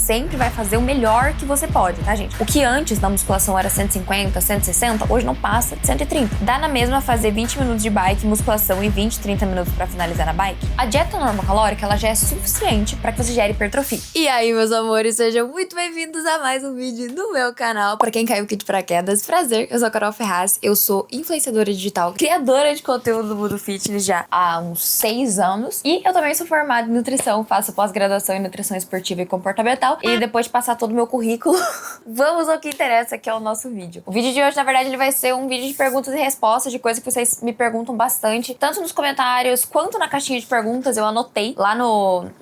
sempre vai fazer o melhor que você pode, tá, gente? O que antes na musculação era 150, 160, hoje não passa de 130. Dá na mesma fazer 20 minutos de bike, musculação e 20, 30 minutos pra finalizar na bike? A dieta normocalórica, ela já é suficiente pra que você gere hipertrofia. E aí, meus amores, sejam muito bem-vindos a mais um vídeo no meu canal. Pra quem caiu aqui de paraquedas, prazer, eu sou a Carol Ferraz, eu sou influenciadora digital, criadora de conteúdo do mundo fitness já há uns 6 anos e eu também sou formada em nutrição, faço pós-graduação em nutrição esportiva e comportamental e depois de passar todo o meu currículo, vamos ao que interessa, que é o nosso vídeo. O vídeo de hoje, na verdade, ele vai ser um vídeo de perguntas e respostas, de coisas que vocês me perguntam bastante, tanto nos comentários quanto na caixinha de perguntas. Eu anotei lá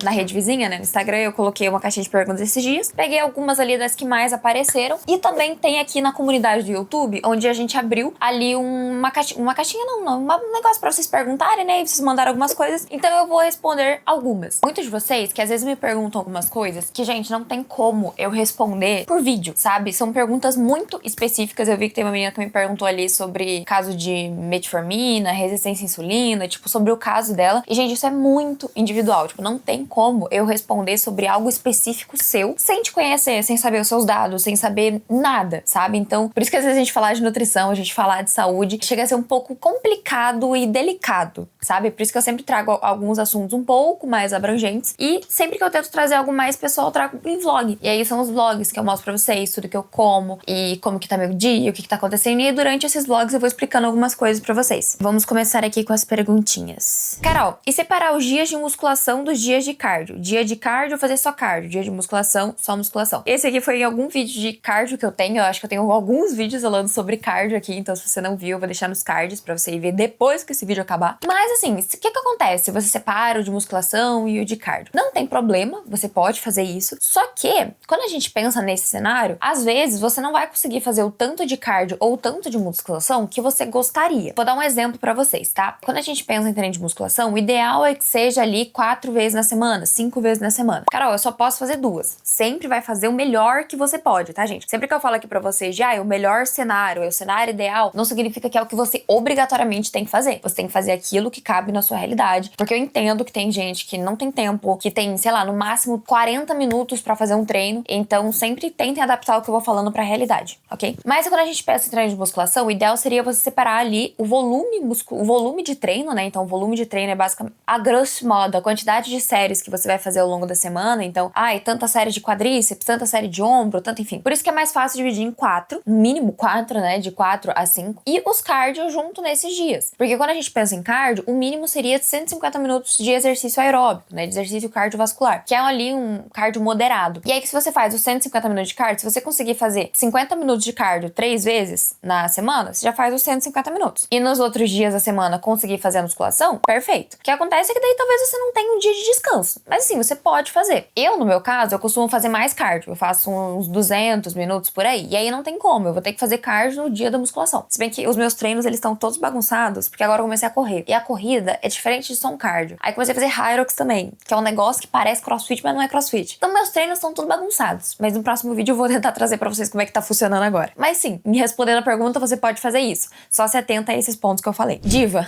na rede vizinha, né, no Instagram, eu coloquei uma caixinha de perguntas esses dias, peguei algumas ali das que mais apareceram e também tem aqui na comunidade do YouTube, onde a gente abriu ali um negócio pra vocês perguntarem, né, e vocês mandaram algumas coisas, então eu vou responder algumas. Muitos de vocês que às vezes me perguntam algumas coisas que, gente, não tem como eu responder por vídeo, sabe? São perguntas muito específicas. Eu vi que tem uma menina que me perguntou ali sobre caso de metformina, resistência à insulina, tipo, sobre o caso dela. E, gente, isso é muito individual. Tipo, não tem como eu responder sobre algo específico seu sem te conhecer, sem saber os seus dados, sem saber nada, sabe? Então, por isso que às vezes a gente falar de nutrição, a gente falar de saúde, chega a ser um pouco complicado e delicado, sabe? Por isso que eu sempre trago alguns assuntos um pouco mais abrangentes e sempre que eu tento trazer algo mais pessoal, eu trago em vlog. E aí são os vlogs que eu mostro pra vocês, tudo que eu como e como que tá meu dia, o que tá acontecendo. E durante esses vlogs eu vou explicando algumas coisas pra vocês. Vamos começar aqui com as perguntinhas. Carol, e separar os dias de musculação dos dias de cardio? Dia de cardio, fazer só cardio. Dia de musculação, só musculação. Esse aqui foi em algum vídeo de cardio que eu tenho. Eu acho que eu tenho alguns vídeos falando sobre cardio aqui. Então, se você não viu, eu vou deixar nos cards pra você ir ver depois que esse vídeo acabar. Mas, assim, o que acontece? Você separa o de musculação e o de cardio. Não tem problema, você pode fazer isso. Só que, quando a gente pensa nesse cenário, às vezes você não vai conseguir fazer o tanto de cardio ou o tanto de musculação que você gostaria. Vou dar um exemplo pra vocês, tá? Quando a gente pensa em treino de musculação, o ideal é que seja ali 4 vezes na semana, 5 vezes na semana. Carol, eu só posso fazer 2. Sempre vai fazer o melhor que você pode, tá, gente? Sempre que eu falo aqui pra vocês de, o melhor cenário, é o cenário ideal, não significa que é o que você obrigatoriamente tem que fazer. Você tem que fazer aquilo que cabe na sua realidade. Porque eu entendo que tem gente que não tem tempo, que tem, sei lá, no máximo 40 minutos pra fazer um treino. Então, sempre tentem adaptar o que eu vou falando pra realidade, ok? Mas quando a gente pensa em treino de musculação, o ideal seria você separar ali o volume de treino, né? Então, o volume de treino é basicamente, a grosso modo, a quantidade de séries que você vai fazer ao longo da semana. Então, tanta série de quadríceps, tanta série de ombro, tanto, enfim. Por isso que é mais fácil dividir em 4, mínimo 4, né? De 4 a 5. E os cardio junto nesses dias. Porque quando a gente pensa em cardio, o mínimo seria 150 minutos de exercício aeróbico, né? De exercício cardiovascular, que é ali um cardio moderado. E aí que se você faz os 150 minutos de cardio, se você conseguir fazer 50 minutos de cardio 3 vezes na semana, você já faz os 150 minutos. E nos outros dias da semana conseguir fazer a musculação, perfeito. O que acontece é que daí talvez você não tenha um dia de descanso. Mas assim, você pode fazer. Eu, no meu caso, eu costumo fazer mais cardio. Eu faço uns 200 minutos por aí. E aí não tem como. Eu vou ter que fazer cardio no dia da musculação. Se bem que os meus treinos, eles estão todos bagunçados, porque agora eu comecei a correr. E a corrida é diferente de só um cardio. Aí comecei a fazer Hyrox também, que é um negócio que parece crossfit, mas não é crossfit. Então meus treinos estão todos bagunçados. Mas no próximo vídeo eu vou tentar trazer pra vocês como é que tá funcionando agora. Mas sim, me respondendo a pergunta, você pode fazer isso. Só se atenta a esses pontos que eu falei. Diva.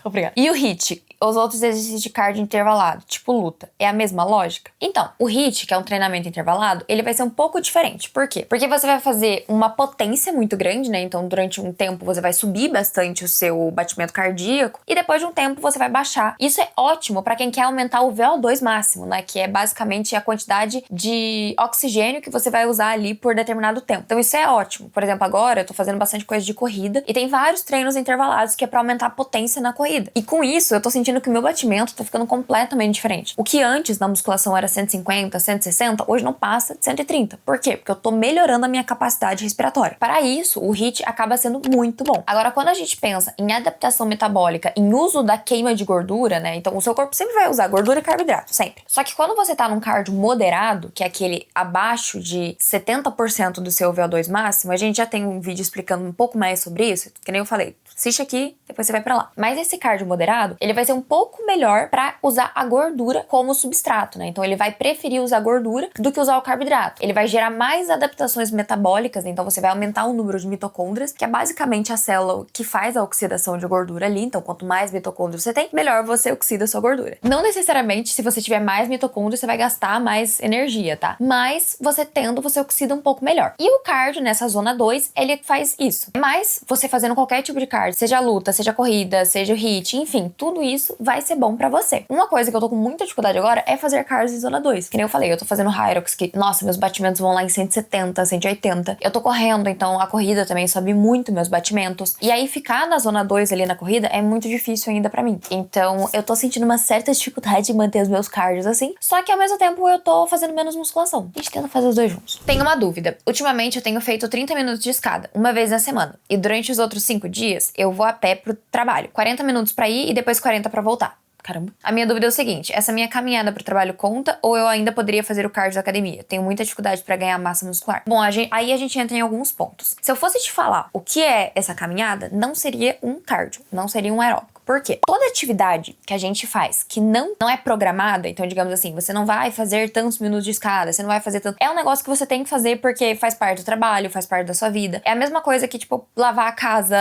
Obrigada. E o HIIT? Os outros exercícios de cardio intervalado, tipo luta, é a mesma lógica? Então, o HIIT, que é um treinamento intervalado, ele vai ser um pouco diferente. Por quê? Porque você vai fazer uma potência muito grande, né? Então, durante um tempo, você vai subir bastante o seu batimento cardíaco e depois de um tempo, você vai baixar. Isso é ótimo para quem quer aumentar o VO2 máximo, né? Que é basicamente a quantidade de oxigênio que você vai usar ali por determinado tempo. Então, isso é ótimo. Por exemplo, agora eu tô fazendo bastante coisa de corrida e tem vários treinos intervalados que é para aumentar a potência na corrida. E com isso, eu tô sentindo que o meu batimento tá ficando completamente diferente. O que antes na musculação era 150, 160, hoje não passa de 130. Por quê? Porque eu tô melhorando a minha capacidade respiratória. Para isso, o HIIT acaba sendo muito bom. Agora, quando a gente pensa em adaptação metabólica, em uso da queima de gordura, né? Então, o seu corpo sempre vai usar gordura e carboidrato, sempre. Só que quando você tá num cardio moderado, que é aquele abaixo de 70% do seu VO2 máximo, a gente já tem um vídeo explicando um pouco mais sobre isso, que nem eu falei. Assiste aqui, depois você vai pra lá. Mas esse cardio moderado, ele vai ser um pouco melhor para usar a gordura como substrato, né? Então ele vai preferir usar gordura do que usar o carboidrato. Ele vai gerar mais adaptações metabólicas, né? Então você vai aumentar o número de mitocôndrias, que é basicamente a célula que faz a oxidação de gordura ali. Então quanto mais mitocôndrias você tem, melhor você oxida a sua gordura. Não necessariamente se você tiver mais mitocôndrias você vai gastar mais energia, tá? Mas você tendo, você oxida um pouco melhor. E o cardio nessa zona 2, ele faz isso. Mas você fazendo qualquer tipo de cardio, seja luta, seja corrida, seja o HIIT, enfim, tudo isso vai ser bom pra você. Uma coisa que eu tô com muita dificuldade agora é fazer cardio em zona 2. Que nem eu falei, eu tô fazendo Hyrox, que, nossa, meus batimentos vão lá em 170, 180. Eu tô correndo, então a corrida também sobe muito meus batimentos. E aí ficar na zona 2 ali na corrida é muito difícil ainda pra mim. Então eu tô sentindo uma certa dificuldade de manter os meus cardios assim. Só que ao mesmo tempo eu tô fazendo menos musculação. A gente tenta fazer os dois juntos. Tenho uma dúvida. Ultimamente eu tenho feito 30 minutos de escada, uma vez na semana. E durante os outros 5 dias eu vou a pé pro trabalho. 40 minutos pra ir e depois 40 pra voltar. Caramba. A minha dúvida é o seguinte, essa minha caminhada pro trabalho conta ou eu ainda poderia fazer o cardio da academia? Tenho muita dificuldade pra ganhar massa muscular. Bom, aí a gente entra em alguns pontos. Se eu fosse te falar o que é essa caminhada, não seria um cardio, não seria um aeróbico. Por quê? Toda atividade que a gente faz que não é programada, então digamos assim, você não vai fazer tantos minutos de escada, você não vai fazer tanto... É um negócio que você tem que fazer porque faz parte do trabalho, faz parte da sua vida. É a mesma coisa que, tipo, lavar a casa,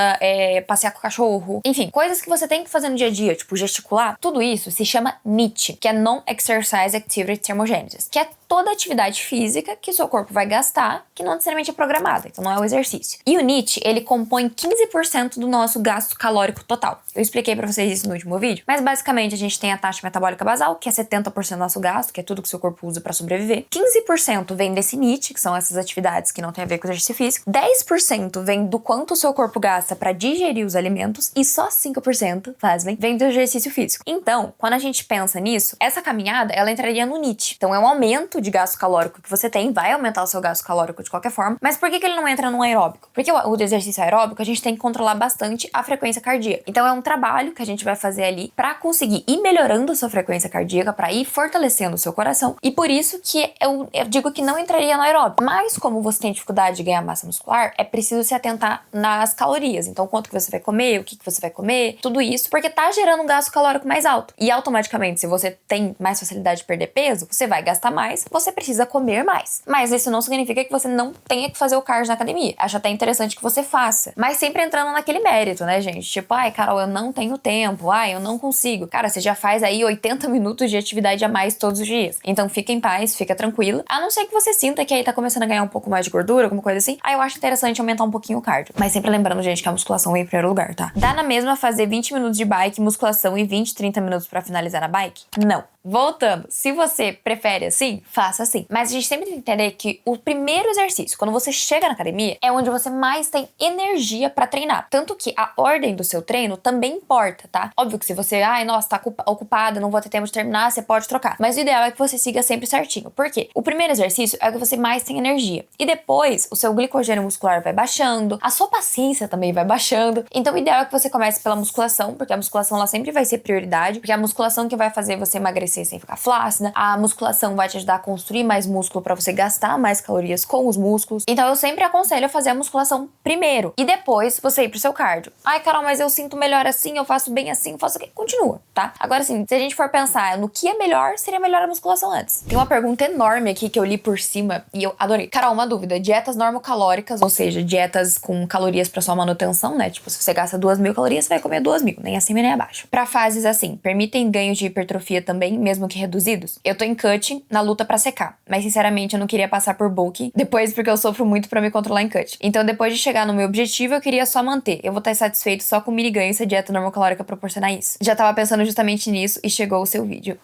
passear com o cachorro. Enfim, coisas que você tem que fazer no dia a dia, tipo, gesticular. Tudo isso se chama NEAT, que é Non-Exercise Activity Thermogenesis, que é toda atividade física que o seu corpo vai gastar, que não necessariamente é programada, então não é o exercício. E o NEAT, ele compõe 15% do nosso gasto calórico total. Eu expliquei pra vocês isso no último vídeo, mas basicamente a gente tem a taxa metabólica basal, que é 70% do nosso gasto, que é tudo que o seu corpo usa pra sobreviver. 15% vem desse NEAT, que são essas atividades que não tem a ver com exercício físico. 10% vem do quanto o seu corpo gasta pra digerir os alimentos e só 5%, vem do exercício físico. Então, quando a gente pensa nisso, essa caminhada, ela entraria no NEAT. Então é um aumento de gasto calórico que você tem, vai aumentar o seu gasto calórico de qualquer forma, mas por que ele não entra no aeróbico? Porque o exercício aeróbico, a gente tem que controlar bastante a frequência cardíaca. Então é um trabalho que a gente vai fazer ali pra conseguir ir melhorando a sua frequência cardíaca, pra ir fortalecendo o seu coração, e por isso que eu digo que não entraria no aeróbico. Mas como você tem dificuldade de ganhar massa muscular, é preciso se atentar nas calorias. Então quanto que você vai comer, o que você vai comer, tudo isso, porque tá gerando um gasto calórico mais alto. E automaticamente, se você tem mais facilidade de perder peso, você vai gastar mais, você precisa comer mais. Mas isso não significa que você não tenha que fazer o cardio na academia. Acho até interessante que você faça. Mas sempre entrando naquele mérito, né, gente? Tipo, ai, Carol, eu não tenho tempo. Ai, eu não consigo. Cara, você já faz aí 80 minutos de atividade a mais todos os dias. Então fica em paz, fica tranquilo. A não ser que você sinta que aí tá começando a ganhar um pouco mais de gordura, alguma coisa assim. Aí eu acho interessante aumentar um pouquinho o cardio. Mas sempre lembrando, gente, que a musculação vem em primeiro lugar, tá? Dá na mesma fazer 20 minutos de bike, musculação e 20, 30 minutos pra finalizar na bike? Não. Voltando, se você prefere assim, faça assim. Mas a gente sempre tem que entender que o primeiro exercício, quando você chega na academia, é onde você mais tem energia pra treinar. Tanto que a ordem do seu treino também importa, tá? Óbvio que se você, ai, nossa, tá ocupada, não vou ter tempo de terminar, você pode trocar. Mas o ideal é que você siga sempre certinho. Por quê? O primeiro exercício é o que você mais tem energia. E depois, o seu glicogênio muscular vai baixando, a sua paciência também vai baixando. Então o ideal é que você comece pela musculação, porque a musculação ela sempre vai ser prioridade, porque é a musculação que vai fazer você emagrecer sem ficar flácida, a musculação vai te ajudar a construir mais músculo pra você gastar mais calorias com os músculos. Então eu sempre aconselho a fazer a musculação primeiro e depois você ir pro seu cardio. Ai, Carol, mas eu sinto melhor assim, eu faço bem assim, eu faço aqui. Continua, tá? Agora assim, se a gente for pensar no que é melhor, seria melhor a musculação antes. Tem uma pergunta enorme aqui que eu li por cima e eu adorei. Carol, uma dúvida. Dietas normocalóricas, ou seja, dietas com calorias pra sua manutenção, né? Tipo, se você gasta 2.000 calorias, você vai comer 2.000, nem acima nem abaixo. Pra fases assim, permitem ganhos de hipertrofia também, mesmo que reduzidos? Eu tô em cutting, na luta pra secar, mas sinceramente eu não queria passar por bulking depois porque eu sofro muito pra me controlar em cut. Então depois de chegar no meu objetivo, eu queria só manter. Eu vou estar satisfeito só com mini ganho se a dieta normocalórica proporcionar isso. Já tava pensando justamente nisso e chegou o seu vídeo.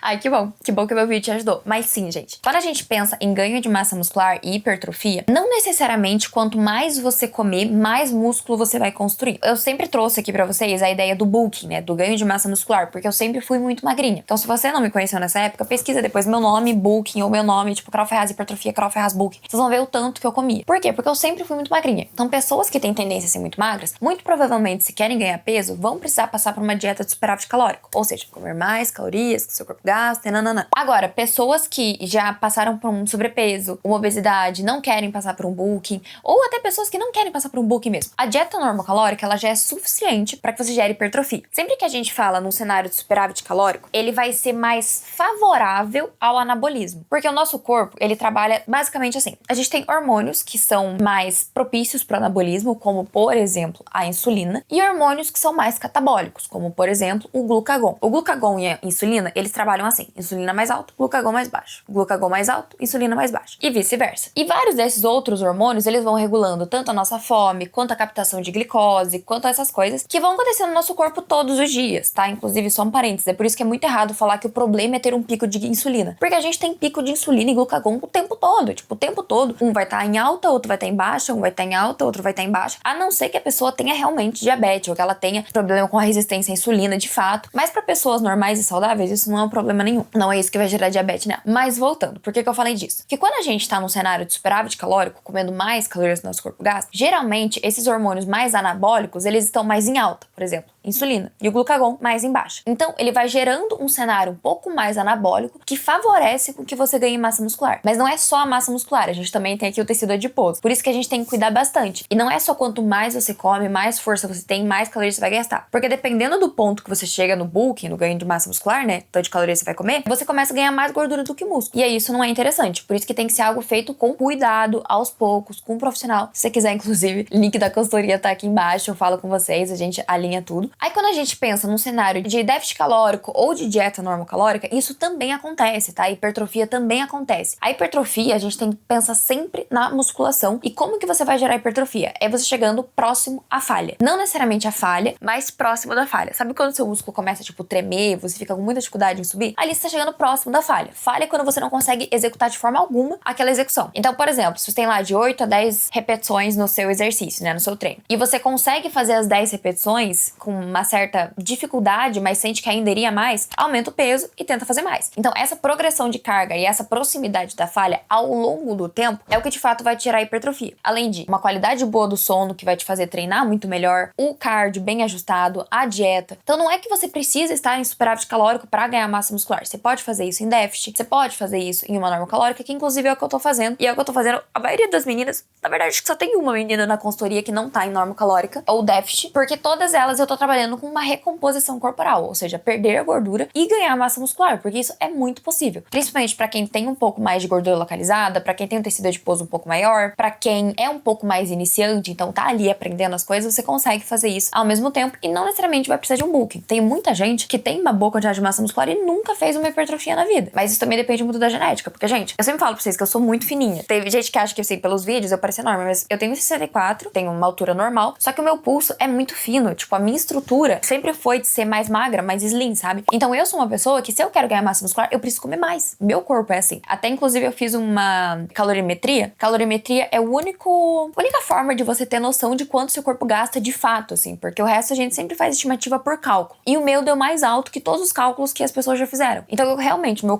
Ai, que bom que o meu vídeo te ajudou. Mas sim, gente, quando a gente pensa em ganho de massa muscular e hipertrofia, não necessariamente quanto mais você comer, mais músculo você vai construir. Eu sempre trouxe aqui pra vocês a ideia do bulking, né, do ganho de massa muscular, porque eu sempre fui muito magrinha. Então se você não me conheceu nessa época, pesquisa depois meu nome, Booking, ou meu nome, tipo, Carol Ferraz Hipertrofia, Carol Ferraz Booking. Vocês vão ver o tanto que eu comia. Por quê? Porque eu sempre fui muito magrinha. Então, pessoas que têm tendência a ser muito magras, muito provavelmente, se querem ganhar peso, vão precisar passar por uma dieta de superávit calórico. Ou seja, comer mais calorias que o seu corpo gasta, nananã. Agora, pessoas que já passaram por um sobrepeso, uma obesidade, não querem passar por um Booking, ou até pessoas que não querem passar por um Booking mesmo. A dieta normocalórica, ela já é suficiente para que você gere hipertrofia. Sempre que a gente fala num cenário de superávit calórico, ele vai ser mais favorável ao anabolismo. Porque o nosso corpo, ele trabalha basicamente assim. A gente tem hormônios que são mais propícios para o anabolismo, como, por exemplo, a insulina, e hormônios que são mais catabólicos, como, por exemplo, o glucagon. O glucagon e a insulina, eles trabalham assim. Insulina mais alto, glucagon mais baixo. Glucagon mais alto, insulina mais baixa. E vice-versa. E vários desses outros hormônios, eles vão regulando tanto a nossa fome, quanto a captação de glicose, quanto essas coisas que vão acontecer no nosso corpo todos os dias, tá? Inclusive, só um parênteses, é por isso que é muito errado falar que o problema é ter um pico de insulina. Porque a gente tem pico de insulina e glucagon o tempo todo, tipo, o tempo todo. Um vai estar em alta, outro vai estar em baixa, um vai estar em alta, outro vai estar em baixa. A não ser que a pessoa tenha realmente diabetes, ou que ela tenha problema com a resistência à insulina de fato. Mas para pessoas normais e saudáveis, isso não é um problema nenhum. Não é isso que vai gerar diabetes, né? Mas voltando, por que eu falei disso? Porque quando a gente tá num cenário de superávit calórico, comendo mais calorias do nosso corpo gasta, geralmente esses hormônios mais anabólicos, eles estão mais em alta, por exemplo, insulina, e o glucagon mais em baixa. Então, ele vai gerando um cenário um pouco mais anabólico que favorece com que você ganhe massa muscular. Mas não é só a massa muscular, a gente também tem aqui o tecido adiposo. Por isso que a gente tem que cuidar bastante. E não é só quanto mais você come, mais força você tem, mais calorias você vai gastar. Porque dependendo do ponto que você chega no bulking, no ganho de massa muscular, né, tanto de calorias você vai comer, você começa a ganhar mais gordura do que músculo. E aí isso não é interessante. Por isso que tem que ser algo feito com cuidado, aos poucos, com um profissional. Se você quiser, inclusive, link da consultoria tá aqui embaixo, eu falo com vocês, a gente alinha tudo. Aí quando a gente pensa num cenário de déficit calórico ou de dieta normocalórica, isso também acontece, tá? A hipertrofia também acontece. A hipertrofia, a gente tem que pensar sempre na musculação. E como que você vai gerar hipertrofia? É você chegando próximo à falha. Não necessariamente a falha, mas próximo da falha. Sabe quando seu músculo começa, tipo, tremer, você fica com muita dificuldade em subir? Ali você tá chegando próximo da falha. Falha é quando você não consegue executar de forma alguma aquela execução. Então, por exemplo, se você tem lá de 8 a 10 repetições no seu exercício, né, no seu treino, e você consegue fazer as 10 repetições com uma certa dificuldade, mas sente que ainda iria mais, aumenta o peso e tenta fazer mais. Então, essa progressão de carga e essa proximidade da falha ao longo do tempo é o que de fato vai tirar a hipertrofia. Além de uma qualidade boa do sono que vai te fazer treinar muito melhor, o cardio bem ajustado, a dieta. Então, não é que você precisa estar em superávit calórico para ganhar massa muscular. Você pode fazer isso em déficit, você pode fazer isso em uma norma calórica, que inclusive é o que eu tô fazendo. E é o que eu tô fazendo. A maioria das meninas, na verdade, acho que só tem uma menina na consultoria que não tá em norma calórica ou déficit, porque todas elas eu tô trabalhando com uma recomposição corporal, ou seja, perder a gordura e ganhar massa muscular, porque isso é muito possível. Principalmente para quem tem um pouco mais de gordura localizada, para quem tem um tecido adiposo um pouco maior, para quem é um pouco mais iniciante, então tá ali aprendendo as coisas, você consegue fazer isso ao mesmo tempo e não necessariamente vai precisar de um bulking. Tem muita gente que tem uma boa quantidade de massa muscular e nunca fez uma hipertrofia na vida. Mas isso também depende muito da genética, porque, gente, eu sempre falo pra vocês que eu sou muito fininha. Teve gente que acha que, assim, pelos vídeos eu pareço enorme, mas eu tenho 1,64, tenho uma altura normal, só que o meu pulso é muito fino. Tipo, a minha estrutura sempre foi de ser mais magra, mais slim, sabe? Então eu sou uma pessoa que, se eu quero ganhar massa muscular, eu preciso comer mais. Meu corpo é assim. Até, inclusive, eu fiz uma calorimetria. Calorimetria é a única forma de você ter noção de quanto seu corpo gasta de fato, assim, porque o resto a gente sempre faz estimativa por cálculo. E o meu deu mais alto que todos os cálculos que as pessoas já fizeram. Então, realmente, meu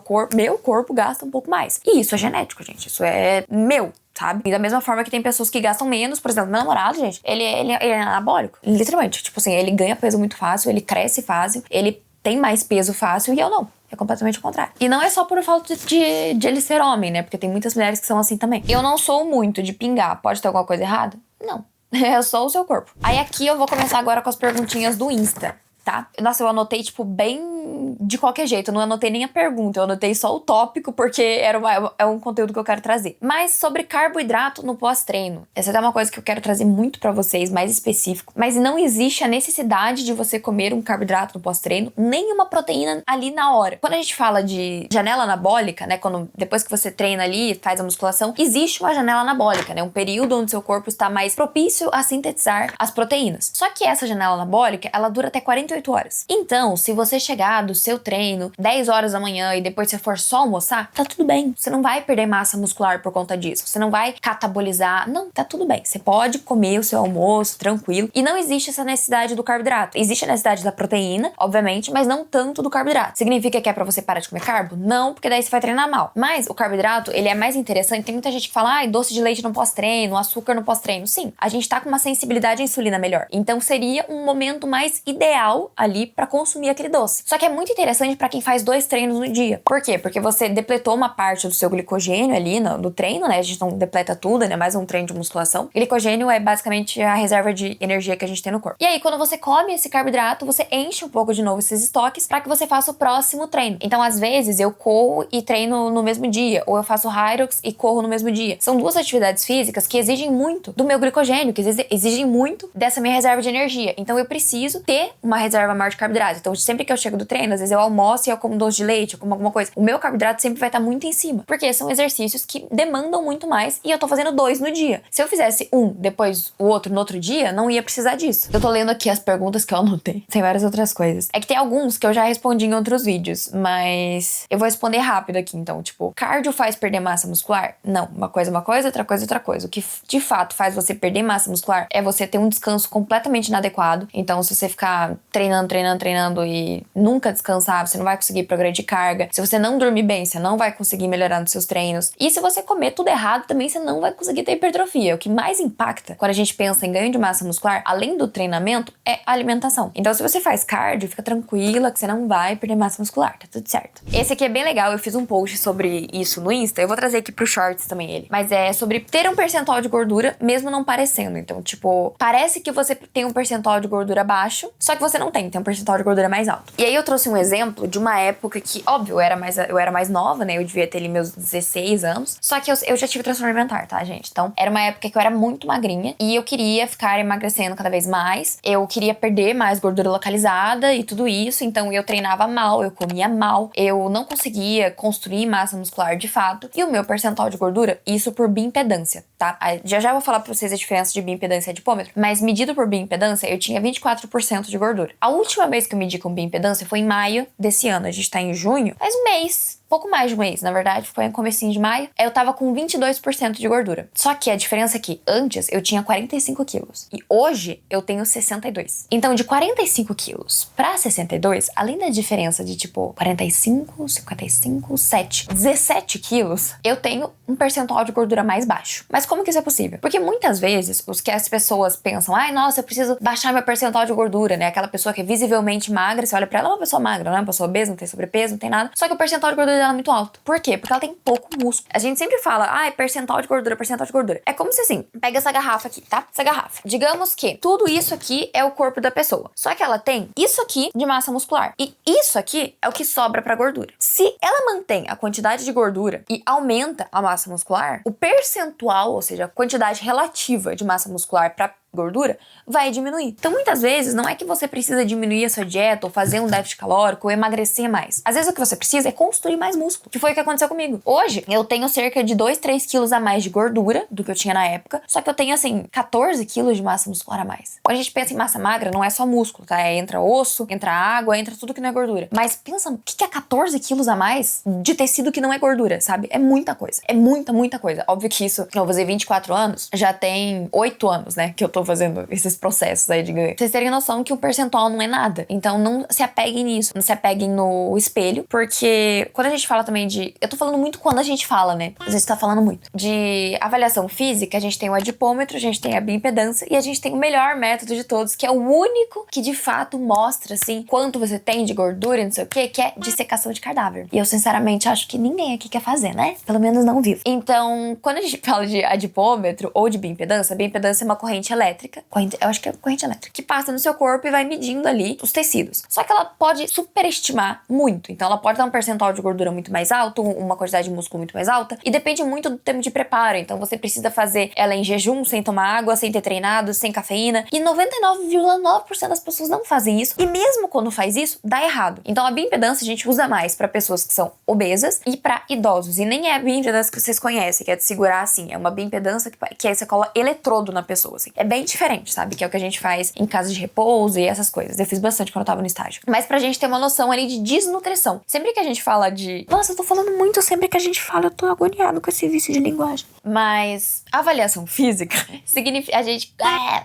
corpo gasta um pouco mais. E isso é genético, gente. Isso é meu. Sabe? E da mesma forma que tem pessoas que gastam menos, por exemplo, meu namorado, gente, ele é anabólico. Literalmente, tipo assim, ele ganha peso muito fácil, ele cresce fácil, ele tem mais peso fácil e eu não. É completamente o contrário. E não é só por falta de ele ser homem, né? Porque tem muitas mulheres que são assim também. Eu não sou muito de pingar. Pode ter alguma coisa errada? Não. É só o seu corpo. Aí aqui eu vou começar agora com as perguntinhas do Insta. Tá? Nossa, eu anotei, tipo, bem de qualquer jeito. Eu não anotei nem a pergunta, eu anotei só o tópico, porque é um conteúdo que eu quero trazer. Mas sobre carboidrato no pós-treino. Essa é uma coisa que eu quero trazer muito pra vocês, mais específico. Mas não existe a necessidade de você comer um carboidrato no pós-treino, nem uma proteína ali na hora. Quando a gente fala de janela anabólica, né? Depois que você treina ali, faz a musculação, existe uma janela anabólica, né? Um período onde seu corpo está mais propício a sintetizar as proteínas. Só que essa janela anabólica, ela dura até 48 48 horas. Então, se você chegar do seu treino 10 horas da manhã e depois você for só almoçar, tá tudo bem. Você não vai perder massa muscular por conta disso. Você não vai catabolizar. Não, tá tudo bem. Você pode comer o seu almoço tranquilo. E não existe essa necessidade do carboidrato. Existe a necessidade da proteína, obviamente, mas não tanto do carboidrato. Significa que é pra você parar de comer carbo? Não, porque daí você vai treinar mal. Mas o carboidrato, ele é mais interessante. Tem muita gente que fala, doce de leite no pós-treino, açúcar no pós-treino. Sim, a gente tá com uma sensibilidade à insulina melhor. Então seria um momento mais ideal ali pra consumir aquele doce. Só que é muito interessante pra quem faz 2 treinos no dia. Por quê? Porque você depletou uma parte do seu glicogênio ali no treino, né? A gente não depleta tudo, né? Mais um treino de musculação. Glicogênio é basicamente a reserva de energia que a gente tem no corpo. E aí, quando você come esse carboidrato, você enche um pouco de novo esses estoques pra que você faça o próximo treino. Então, às vezes, eu corro e treino no mesmo dia, ou eu faço Hyrox e corro no mesmo dia. São 2 atividades físicas que exigem muito do meu glicogênio, que exigem muito dessa minha reserva de energia. Então, eu preciso ter uma reserva maior de carboidrato. Então, sempre que eu chego do treino, às vezes eu almoço e eu como doce de leite, eu como alguma coisa. O meu carboidrato sempre vai estar muito em cima, porque são exercícios que demandam muito mais e eu tô fazendo 2 no dia. Se eu fizesse um, depois o outro no outro dia, não ia precisar disso. Eu tô lendo aqui as perguntas que eu anotei. Tem várias outras coisas. É que tem alguns que eu já respondi em outros vídeos, mas eu vou responder rápido aqui, então, tipo, cardio faz perder massa muscular? Não. Uma coisa é uma coisa, outra coisa é outra coisa. O que de fato faz você perder massa muscular é você ter um descanso completamente inadequado. Então, se você ficar treinando e nunca descansar, você não vai conseguir progredir carga. Se você não dormir bem, você não vai conseguir melhorar nos seus treinos. E se você comer tudo errado, também você não vai conseguir ter hipertrofia. O que mais impacta quando a gente pensa em ganho de massa muscular, além do treinamento, é a alimentação. Então, se você faz cardio, fica tranquila que você não vai perder massa muscular, tá tudo certo. Esse aqui é bem legal, eu fiz um post sobre isso no Insta, eu vou trazer aqui pro Shorts também ele. Mas é sobre ter um percentual de gordura, mesmo não parecendo. Então, tipo, parece que você tem um percentual de gordura baixo, só que você não tem um percentual de gordura mais alto. E aí eu trouxe um exemplo de uma época que, óbvio, eu era mais nova, né? Eu devia ter ali meus 16 anos. Só que eu já tive transtorno alimentar, tá, gente? Então, era uma época que eu era muito magrinha e eu queria ficar emagrecendo cada vez mais. Eu queria perder mais gordura localizada e tudo isso. Então, eu treinava mal, eu comia mal, eu não conseguia construir massa muscular de fato. E o meu percentual de gordura, isso por bioimpedância, tá? Já vou falar pra vocês a diferença de bioimpedância e adipômetro, mas medido por bioimpedância, eu tinha 24% de gordura. A última vez que eu medi com bioimpedância foi em maio desse ano. A gente tá em junho, faz um mês. Pouco mais de um mês, na verdade, foi no comecinho de maio, eu tava com 22% de gordura. Só que a diferença é que antes eu tinha 45 quilos e hoje eu tenho 62. Então, de 45 quilos pra 62, além da diferença de tipo 45, 55, 7, 17 quilos, eu tenho um percentual de gordura mais baixo. Mas como que isso é possível? Porque muitas vezes os que as pessoas pensam, ai, nossa, eu preciso baixar meu percentual de gordura, né? Aquela pessoa que é visivelmente magra, você olha pra ela, é uma pessoa magra, não é uma pessoa obesa, não tem sobrepeso, não tem nada. Só que o percentual de gordura dela é muito alto. Por quê? Porque ela tem pouco músculo. A gente sempre fala, é percentual de gordura, percentual de gordura. É como se assim, pega essa garrafa aqui, tá? Essa garrafa. Digamos que tudo isso aqui é o corpo da pessoa. Só que ela tem isso aqui de massa muscular. E isso aqui é o que sobra pra gordura. Se ela mantém a quantidade de gordura e aumenta a massa muscular, o percentual, ou seja, a quantidade relativa de massa muscular pra gordura, vai diminuir. Então, muitas vezes, não é que você precisa diminuir a sua dieta ou fazer um déficit calórico ou emagrecer mais. Às vezes, o que você precisa é construir mais músculo, que foi o que aconteceu comigo. Hoje, eu tenho cerca de 2, 3 quilos a mais de gordura do que eu tinha na época, só que eu tenho, assim, 14 quilos de massa muscular a mais. Quando a gente pensa em massa magra, não é só músculo, tá? Entra osso, entra água, entra tudo que não é gordura. Mas pensa, o que é 14 quilos a mais de tecido que não é gordura, sabe? É muita coisa. É muita coisa. Óbvio que isso, eu vou fazer 24 anos, já tem 8 anos, né, que eu tô fazendo esses processos aí de ganho. Pra vocês terem noção que o percentual não é nada. Então não se apeguem nisso. Não se apeguem no espelho. Porque quando a gente fala também de... Eu tô falando muito quando a gente fala, né? Às vezes tá falando muito. De avaliação física, a gente tem o adipômetro, a gente tem a bioimpedância e a gente tem o melhor método de todos, que é o único que de fato mostra, assim, quanto você tem de gordura e não sei o que é dissecação de cadáver. E eu, sinceramente, acho que ninguém aqui quer fazer, né? Pelo menos não vivo. Então, quando a gente fala de adipômetro ou de bioimpedância, a bioimpedância é uma corrente elétrica. Eu acho que é corrente elétrica. Que passa no seu corpo e vai medindo ali os tecidos. Só que ela pode superestimar muito. Então ela pode dar um percentual de gordura muito mais alto, uma quantidade de músculo muito mais alta. E depende muito do tempo de preparo. Então você precisa fazer ela em jejum, sem tomar água, sem ter treinado, sem cafeína. E 99,9% das pessoas não fazem isso. E mesmo quando faz isso, dá errado. Então a bioimpedância a gente usa mais pra pessoas que são obesas e pra idosos. E nem é a bioimpedância que vocês conhecem, que é de segurar assim. É uma bioimpedância que aí você cola eletrodo na pessoa, assim. É bem bem diferente, sabe? Que é o que a gente faz em casa de repouso e essas coisas. Eu fiz bastante quando eu tava no estágio. Mas pra gente ter uma noção ali de desnutrição. Sempre que a gente fala de... Nossa, eu tô falando muito sempre que a gente fala, eu tô agoniado com esse vício de linguagem. Mas a avaliação física significa... A gente...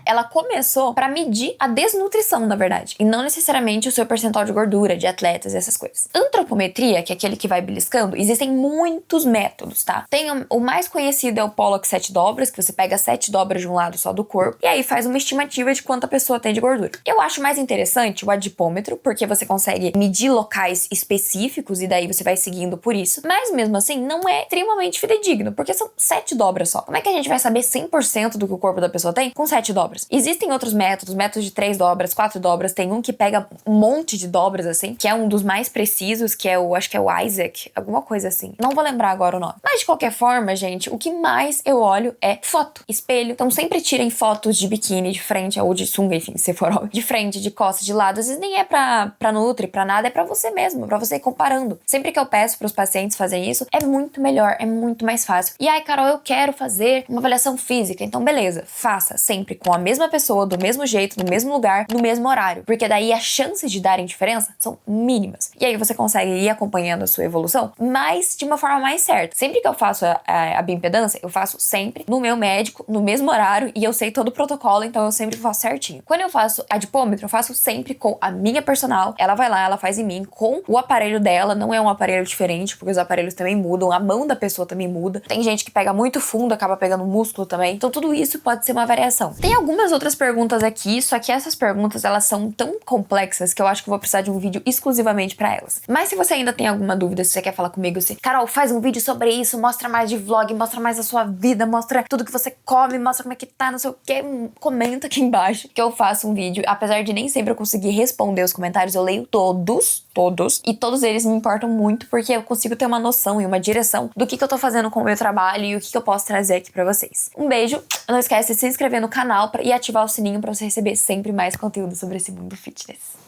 Ela começou pra medir a desnutrição, na verdade. E não necessariamente o seu percentual de gordura, de atletas e essas coisas. Antropometria, que é aquele que vai beliscando, existem muitos métodos, tá? O mais conhecido é o Pollock 7 dobras, que você pega 7 dobras de um lado só do corpo, e aí faz uma estimativa de quanto a pessoa tem de gordura. Eu acho mais interessante o adipômetro, porque você consegue medir locais específicos e daí você vai seguindo por isso. Mas mesmo assim, não é extremamente fidedigno, porque são 7 dobras só. Como é que a gente vai saber 100% do que o corpo da pessoa tem com 7 dobras? Existem outros métodos de 3 dobras, 4 dobras, tem um que pega um monte de dobras, assim, que é um dos mais precisos, que é acho que é o Isaac, alguma coisa assim. Não vou lembrar agora o nome. Mas de qualquer forma, gente, o que mais eu olho é foto, espelho. Então sempre tirem fotos de biquíni de frente, ou de sunga, enfim, se for óbvio. De frente, de costas, de lado. Às vezes nem é pra nutri, pra nada, é pra você mesmo, pra você ir comparando. Sempre que eu peço pros pacientes fazerem isso, é muito melhor, é muito mais fácil. E ai, Carol, eu quero fazer uma avaliação física. Então beleza, faça sempre com a mesma pessoa, do mesmo jeito, no mesmo lugar, no mesmo horário. Porque daí as chances de darem diferença são mínimas. E aí você consegue ir acompanhando a sua evolução, mas de uma forma mais certa. Sempre que eu faço a bioimpedância, eu faço sempre no meu médico, no mesmo horário, e eu sei todo o protocolo, então eu sempre faço certinho. Quando eu faço adipômetro, eu faço sempre com a minha personal. Ela vai lá, ela faz em mim, com o aparelho dela, não é um aparelho diferente, porque os aparelhos também mudam, a mão da pessoa também muda. Tem gente que pega muito fundo, acaba pegando músculo também. Então tudo isso pode ser uma variação. Tem algumas outras perguntas aqui, só que essas perguntas, elas são tão complexas que eu acho que eu vou precisar de um vídeo exclusivamente pra elas. Mas se você ainda tem alguma dúvida, se você quer falar comigo, Carol, faz um vídeo sobre isso, mostra mais de vlog, mostra mais a sua vida, mostra tudo que você come, mostra como é que tá, não sei o que, comenta aqui embaixo que eu faço um vídeo. Apesar de nem sempre eu conseguir responder os comentários, eu leio todos, e todos eles me importam muito, porque eu consigo ter uma noção e uma direção do que eu tô fazendo com o meu trabalho e o que eu posso trazer aqui pra vocês. Um beijo, não esquece de se inscrever no canal e ativar o sininho pra você receber sempre mais conteúdo sobre esse mundo fitness.